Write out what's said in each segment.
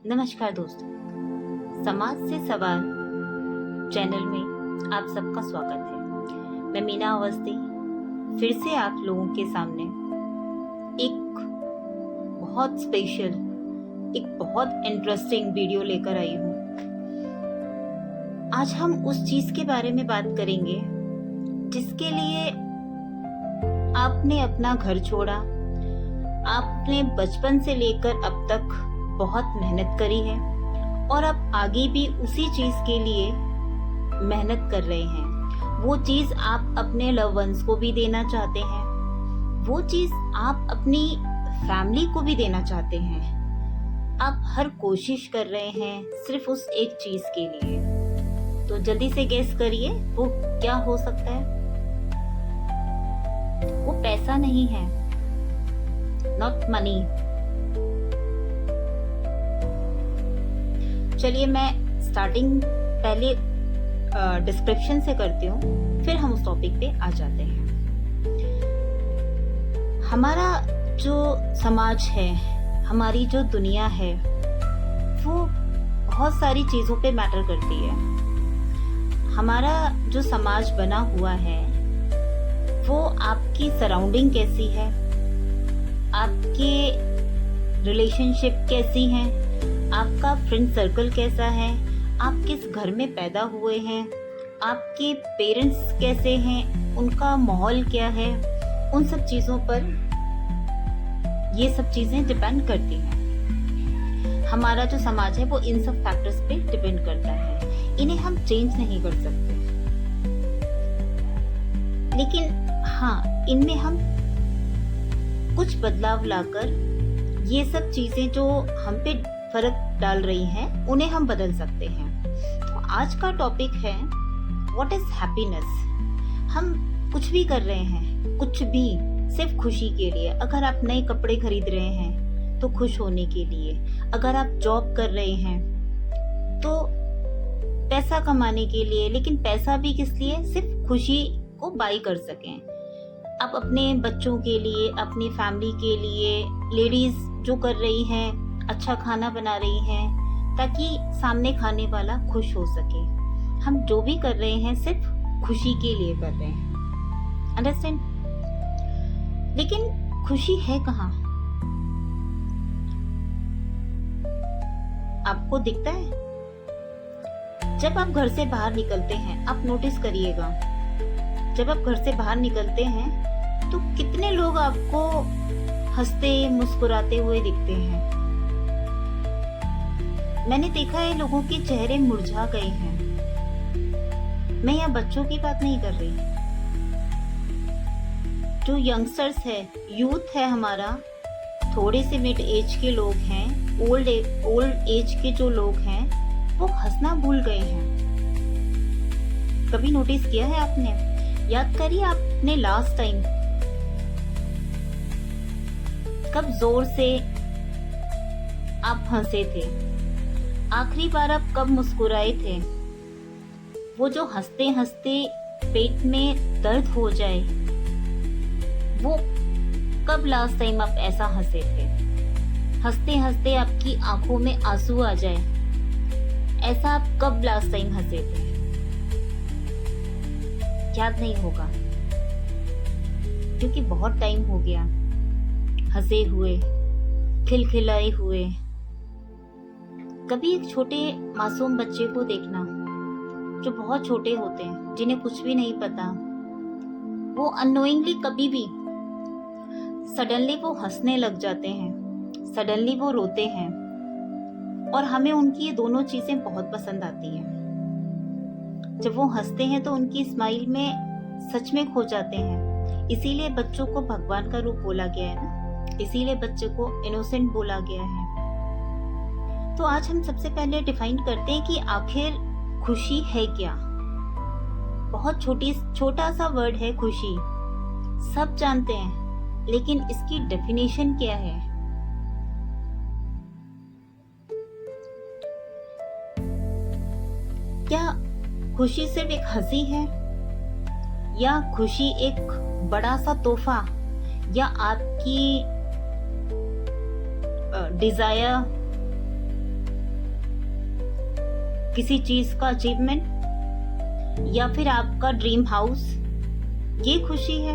नमस्कार दोस्तों, समाज से सवाल चैनल में आप सबका स्वागत है। मैं मीना अवस्थी फिर से आप लोगों के सामने एक बहुत स्पेशल, एक बहुत इंटरेस्टिंग वीडियो लेकर आई हूँ। आज हम उस चीज के बारे में बात करेंगे जिसके लिए आपने अपना घर छोड़ा, आपने बचपन से लेकर अब तक बहुत मेहनत करी है और अब आगे भी उसी चीज के लिए मेहनत कर रहे हैं। वो चीज आप अपने लव वंस को भी देना चाहते हैं, वो चीज आप अपनी फैमिली को भी देना चाहते हैं। आप हर कोशिश कर रहे हैं सिर्फ उस एक चीज के लिए। तो जल्दी से गेस करिए वो क्या हो सकता है। वो पैसा नहीं है, नॉट मनी। चलिए मैं स्टार्टिंग पहले डिस्क्रिप्शन से करती हूँ, फिर हम उस टॉपिक पे आ जाते हैं। हमारा जो समाज है, हमारी जो दुनिया है, वो बहुत सारी चीज़ों पे मैटर करती है। हमारा जो समाज बना हुआ है वो आपकी सराउंडिंग कैसी है, आपके रिलेशनशिप कैसी हैं, आपका फ्रेंड सर्कल कैसा है, आप किस घर में पैदा हुए हैं, आपके पेरेंट्स कैसे हैं, उनका माहौल क्या है, उन सब चीज़ों पर ये सब चीज़ें डिपेंड करती हैं। हमारा जो समाज है वो इन सब फैक्टर्स पे डिपेंड करता है। इन्हें हम चेंज नहीं कर सकते, लेकिन हाँ, इनमें हम कुछ बदलाव लाकर ये सब चीज़ें जो हम पे फर्क डाल रही हैं उन्हें हम बदल सकते हैं। तो आज का टॉपिक है व्हाट इज हैप्पीनेस। हम कुछ भी कर रहे हैं, कुछ भी सिर्फ खुशी के लिए। अगर आप नए कपड़े खरीद रहे हैं तो खुश होने के लिए, अगर आप जॉब कर रहे हैं तो पैसा कमाने के लिए, लेकिन पैसा भी किस लिए, सिर्फ खुशी को बाई कर सकें। आप अपने बच्चों के लिए, अपनी फैमिली के लिए, लेडीज जो कर रही हैं अच्छा खाना बना रही हैं ताकि सामने खाने वाला खुश हो सके। हम जो भी कर रहे हैं सिर्फ खुशी के लिए कर रहे हैं, अंडरस्टैंड। लेकिन खुशी है कहाँ? आपको दिखता है? जब आप घर से बाहर निकलते हैं, आप नोटिस करिएगा, जब आप घर से बाहर निकलते हैं तो कितने लोग आपको हंसते मुस्कुराते हुए दिखते हैं। मैंने देखा है लोगों के चेहरे मुरझा गए हैं। मैं यहाँ बच्चों की बात नहीं कर रही, जो यंगस्टर्स है, यूथ है हमारा, थोड़े से मिड एज के लोग हैं, ओल्ड एज के जो लोग हैं, वो हंसना भूल गए हैं। कभी नोटिस किया है आपने? याद करिए आपने लास्ट टाइम कब जोर से आप हंसे थे, आखिरी बार आप कब मुस्कुराए थे। वो जो हंसते हंसते पेट में दर्द हो जाए, वो कब लास्ट टाइम आप ऐसा हंसे थे। हंसते हंसते आपकी आंखों में आंसू आ जाए, ऐसा आप कब लास्ट टाइम हंसे थे। याद नहीं होगा, क्योंकि बहुत टाइम हो गया हंसे हुए, खिलखिलाए हुए। कभी एक छोटे मासूम बच्चे को देखना, जो बहुत छोटे होते हैं, जिन्हें कुछ भी नहीं पता, वो अननोइंगली कभी भी सडनली वो हंसने लग जाते हैं, सडनली वो रोते हैं, और हमें उनकी ये दोनों चीजें बहुत पसंद आती हैं। जब वो हंसते हैं तो उनकी स्माइल में सच में खो जाते हैं। इसीलिए बच्चों को भगवान का रूप बोला गया है ना, इसीलिए बच्चों को इनोसेंट बोला गया है। तो आज हम सबसे पहले डिफाइन करते हैं कि आखिर खुशी है क्या। बहुत छोटा सा वर्ड है खुशी, सब जानते हैं, लेकिन इसकी डेफिनेशन क्या है? क्या खुशी सिर्फ एक हंसी है, या खुशी एक बड़ा सा तोहफा, या आपकी डिजायर किसी चीज का अचीवमेंट या फिर आपका ड्रीम हाउस, ये खुशी है?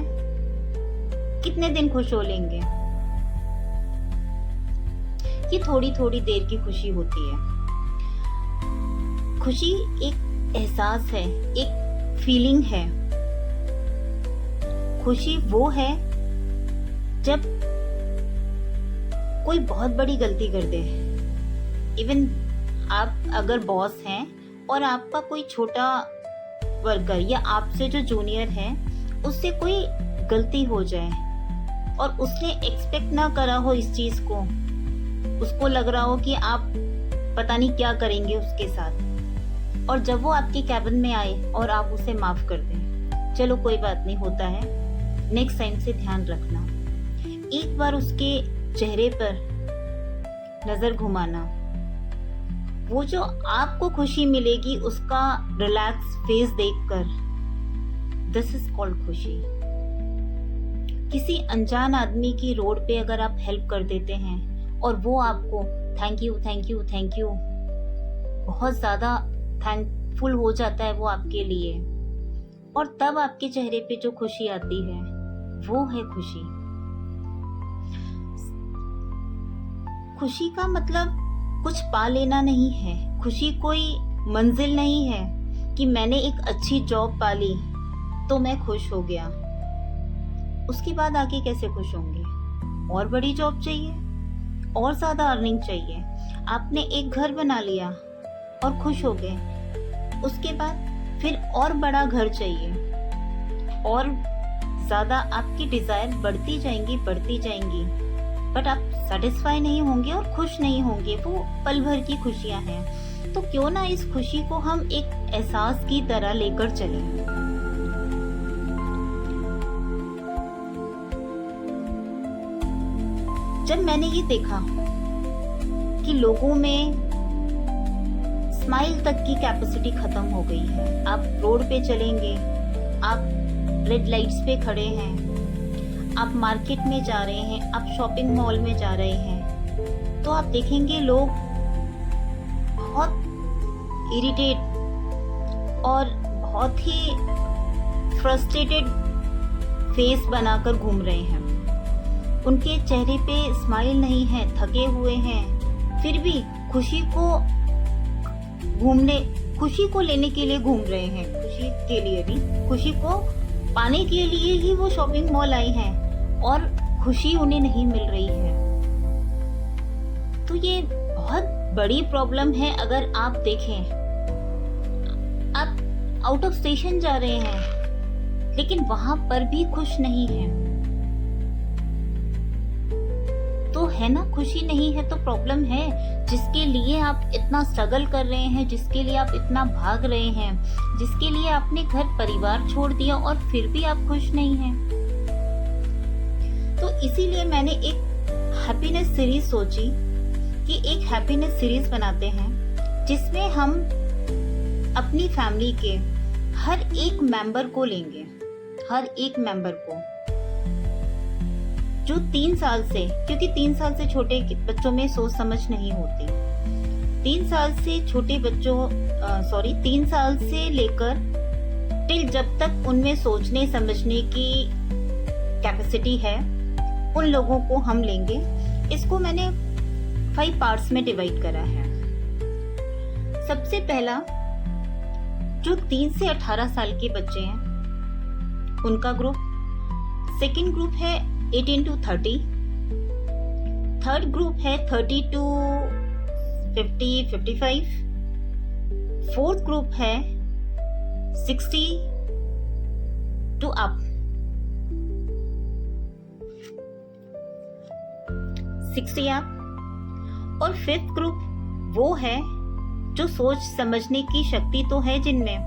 कितने दिन खुश हो लेंगे? ये थोड़ी थोड़ी देर की खुशी होती है। खुशी एक एहसास है, एक फीलिंग है। खुशी वो है जब कोई बहुत बड़ी गलती कर दे। इवन आप अगर बॉस हैं और आपका कोई छोटा वर्कर या आपसे जो जूनियर है उससे कोई गलती हो जाए और उसने एक्सपेक्ट ना करा हो इस चीज को, उसको लग रहा हो कि आप पता नहीं क्या करेंगे उसके साथ, और जब वो आपके कैबिन में आए और आप उसे माफ कर दें, चलो कोई बात नहीं, होता है, नेक्स्ट टाइम से ध्यान रखना, एक बार उसके चेहरे पर नजर घुमाना, वो जो आपको खुशी मिलेगी उसका रिलैक्स फेस देखकर, दिस इज कॉल्ड खुशी। किसी अनजान आदमी की रोड पे अगर आप हेल्प कर देते हैं और वो आपको thank you thank you thank you, बहुत ज्यादा थैंकफुल हो जाता है वो आपके लिए, और तब आपके चेहरे पे जो खुशी आती है वो है खुशी। खुशी का मतलब कुछ पा लेना नहीं है। खुशी कोई मंजिल नहीं है कि मैंने एक अच्छी जॉब पा ली तो मैं खुश हो गया, उसके बाद आगे कैसे खुश होंगे? और बड़ी जॉब चाहिए, और ज्यादा अर्निंग चाहिए। आपने एक घर बना लिया और खुश हो गए, उसके बाद फिर और बड़ा घर चाहिए, और ज्यादा आपकी डिजायर बढ़ती जाएंगी, बट आप सेटिस्फाई नहीं होंगे और खुश नहीं होंगे। वो पल भर की खुशियां हैं। तो क्यों ना इस खुशी को हम एक एहसास की तरह लेकर चलें। जब मैंने ये देखा कि लोगों में स्माइल तक की कैपेसिटी खत्म हो गई है, आप रोड पे चलेंगे, आप रेड लाइट्स पे खड़े हैं, आप मार्केट में जा रहे हैं, आप शॉपिंग मॉल में जा रहे हैं, तो आप देखेंगे लोग बहुत इरिटेट और बहुत ही फ्रस्ट्रेटेड फेस बनाकर घूम रहे हैं। उनके चेहरे पे स्माइल नहीं है, थके हुए हैं, फिर भी खुशी को लेने के लिए घूम रहे हैं। खुशी के लिए भी, खुशी को पाने के लिए ही वो शॉपिंग मॉल आई हैं और खुशी उन्हें नहीं मिल रही है। तो ये बहुत बड़ी प्रॉब्लम है। अगर आप देखें, आप आउट ऑफ स्टेशन जा रहे हैं लेकिन वहां पर भी खुश नहीं है, तो है ना, खुशी नहीं है तो प्रॉब्लम है। जिसके लिए आप इतना स्ट्रगल कर रहे हैं, जिसके लिए आप इतना भाग रहे हैं, जिसके लिए आपने घर परिवार छोड़ दिया और फिर भी आप खुश नहीं हैं। तो इसीलिए मैंने एक हैप्पीनेस सीरीज सोची कि एक हैप्पीनेस सीरीज बनाते हैं जिसमें हम अपनी फैमिली के हर एक मेंबर को लेंगे, हर एक मेंबर को जो 3 साल से, क्योंकि 3 साल से छोटे बच्चों में सोच समझ नहीं होती, 3 साल से छोटे बच्चों 3 साल से लेकर टिल जब तक उनमें सोचने समझने की कैपेसिटी है, उन लोगों को हम लेंगे। इसको मैंने 5 पार्ट्स में डिवाइड करा है। सबसे पहला, जो 3 से 18 साल के बच्चे हैं उनका ग्रुप। सेकंड ग्रुप है 18 to 30। थर्ड ग्रुप है 30 to 50-55। फोर्थ ग्रुप है 60 to up। 60 up। और फिफ्थ ग्रुप वो है जो सोच समझने की शक्ति तो है जिनमें,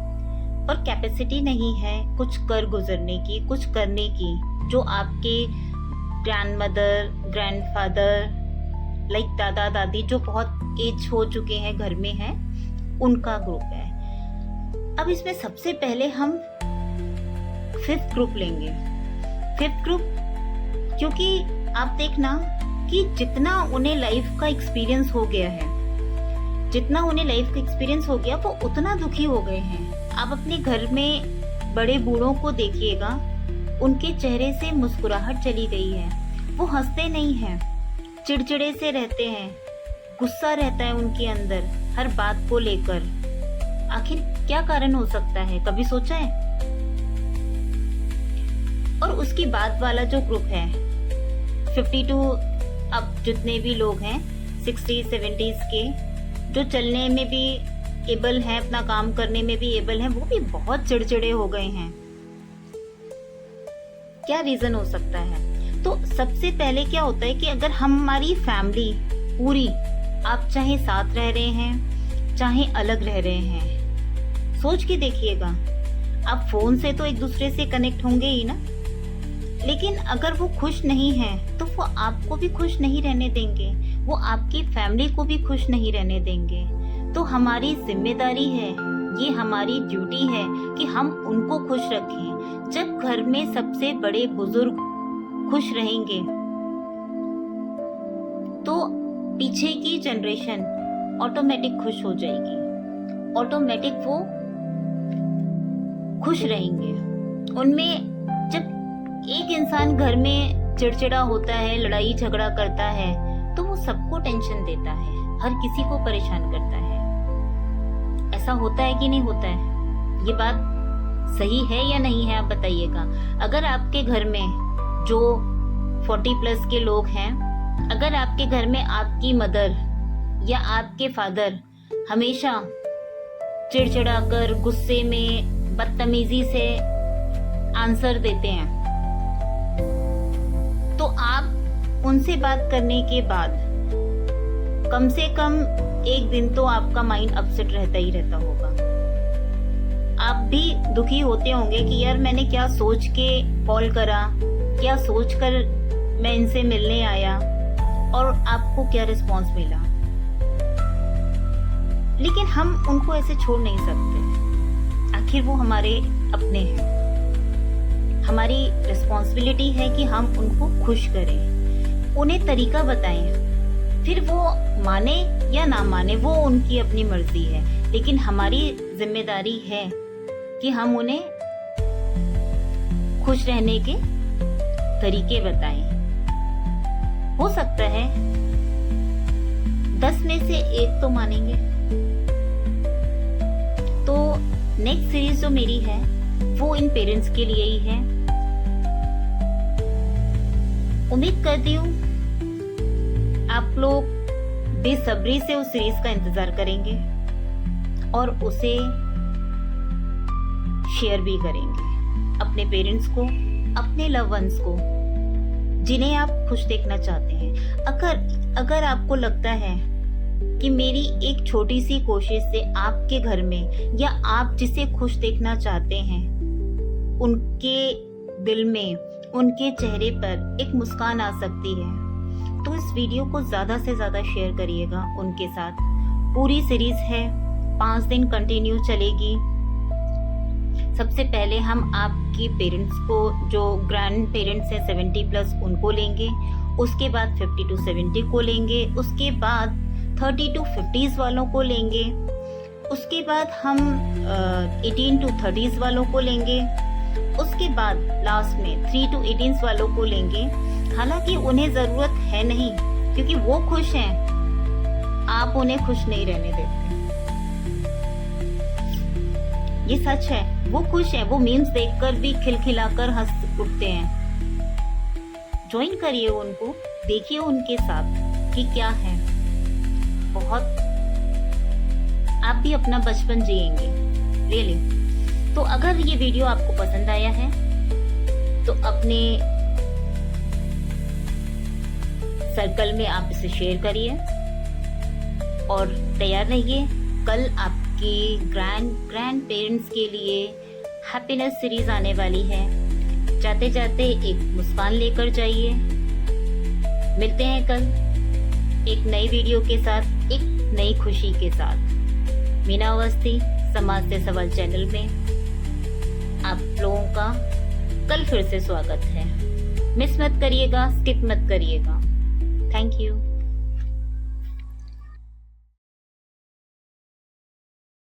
पर कैपेसिटी नहीं है कुछ कर गुजरने की, कुछ करने की, जो आपके ग्रैंडमदर, ग्रैंडफादर, लाइक दादा दादी जो बहुत एज हो चुके हैं घर में हैं, उनका ग्रुप है। अब इसमें सबसे पहले हम फिफ्थ ग्रुप लेंगे। फिफ्थ ग्रुप, क्योंकि आप देखना कि जितना उन्हें लाइफ का एक्सपीरियंस हो गया है, जितना उन्हें लाइफ का एक्सपीरियंस हो गया वो उतना दुखी हो गए हैं। आप अपने घर में बड़े बूढ़ों को देखिएगा, उनके चेहरे से मुस्कुराहट चली गई है, वो हंसते नहीं हैं, चिड़चिड़े से रहते हैं, गुस्सा रहता है उनके अंदर हर बात को लेकर। आखिर क्या कारण हो सकता है, कभी सोचा है? और उसके बाद वाला जो ग्रुप है 52, अब जितने भी लोग हैं 60s 70s के, जो चलने में भी एबल हैं, अपना काम करने में भी एबल हैं, वो भी बहुत चिड़चिड़े हो गए हैं। क्या रीजन हो सकता है? तो सबसे पहले क्या होता है कि अगर हमारी फैमिली पूरी, आप चाहे साथ रह रहे हैं चाहे अलग रह रहे हैं, सोच के देखिएगा, आप फोन से तो एक दूसरे से कनेक्ट होंगे ही ना, लेकिन अगर वो खुश नहीं है तो वो आपको भी खुश नहीं रहने देंगे, वो आपकी फैमिली को भी खुश नहीं रहने देंगे। तो हमारी जिम्मेदारी है, ये हमारी ड्यूटी है कि हम उनको खुश रखें। जब घर में सबसे बड़े बुजुर्ग खुश रहेंगे तो पीछे की जनरेशन ऑटोमेटिक खुश हो जाएगी, ऑटोमेटिक वो खुश रहेंगे। उनमें जब एक इंसान घर में चिड़चिड़ा होता है, लड़ाई झगड़ा करता है, तो वो सबको टेंशन देता है, हर किसी को परेशान करता है। ऐसा होता है कि नहीं होता है? ये बात सही है या नहीं है, आप बताइएगा। अगर आपके घर में जो 40+ के लोग हैं, अगर आपके घर में आपकी मदर या आपके फादर हमेशा चिड़चिड़ा कर, गुस्से में, बदतमीजी से आंसर देते हैं, तो आप उनसे बात करने के बाद कम से कम एक दिन तो आपका माइंड अपसेट रहता ही रहता होगा। आप भी दुखी होते होंगे कि यार मैंने क्या सोच के कॉल करा, क्या सोचकर मैं इनसे मिलने आया और आपको क्या रिस्पॉन्स मिला। लेकिन हम उनको ऐसे छोड़ नहीं सकते, आखिर वो हमारे अपने हैं। हमारी रिस्पॉन्सिबिलिटी है कि हम उनको खुश करें, उन्हें तरीका बताएं, फिर वो माने या ना माने वो उनकी अपनी मर्जी है, लेकिन हमारी जिम्मेदारी है कि हम उन्हें खुश रहने के तरीके बताएं। हो सकता है 10 में से 1 तो मानेंगे। तो नेक्स्ट सीरीज जो मेरी है वो इन पेरेंट्स के लिए ही है। उम्मीद करती हूँ आप लोग बेसब्री से उस सीरीज का इंतजार करेंगे और उसे शेयर भी करेंगे अपने पेरेंट्स को, अपने लव वंस को, जिन्हें आप खुश देखना चाहते हैं। अगर आपको लगता है कि मेरी एक छोटी सी कोशिश से आपके घर में या आप जिसे खुश देखना चाहते हैं उनके दिल में, उनके चेहरे पर एक मुस्कान आ सकती है, तो इस वीडियो को ज्यादा से ज्यादा शेयर करिएगा उनके साथ। पूरी सीरीज है, 5 दिन कंटिन्यू चलेगी। सबसे पहले हम आपकी पेरेंट्स को, जो ग्रैंड पेरेंट्स हैं 70+, उनको लेंगे, उसके बाद 50 to 70 को लेंगे, उसके बाद 30 to 50s वालों को लेंगे, उसके बाद हम 18 to 30s वालों को लेंगे, उसके बाद लास्ट में 3 to 18s वालों को लेंगे। हालांकि उन्हें जरूरत है नहीं, क्योंकि वो खुश हैं, आप उन्हें खुश नहीं रहने देते। ये सच है, वो खुश हैं, वो मीम्स देखकर भी खिलखिलाकर हंस उठते हैं। ज्वाइन करिए उनको, देखिए उनके साथ कि क्या है। बहुत आप भी अपना बचपन जिएंगे, रियली। तो अगर ये वीडियो आपको पसंद आया है तो अपने सर्कल में आप इसे शेयर करिए और तैयार रहिए। कल आपकी ग्रैंड पेरेंट्स के लिए हैप्पीनेस सीरीज आने वाली है। जाते जाते एक मुस्कान लेकर जाइए। मिलते हैं कल एक नई वीडियो के साथ, एक नई खुशी के साथ। मीना अवस्थी, समाज से सवाल चैनल में आप लोगों का कल फिर से स्वागत है। मिस मत करिएगा, स्किप मत करिएगा। Thank you.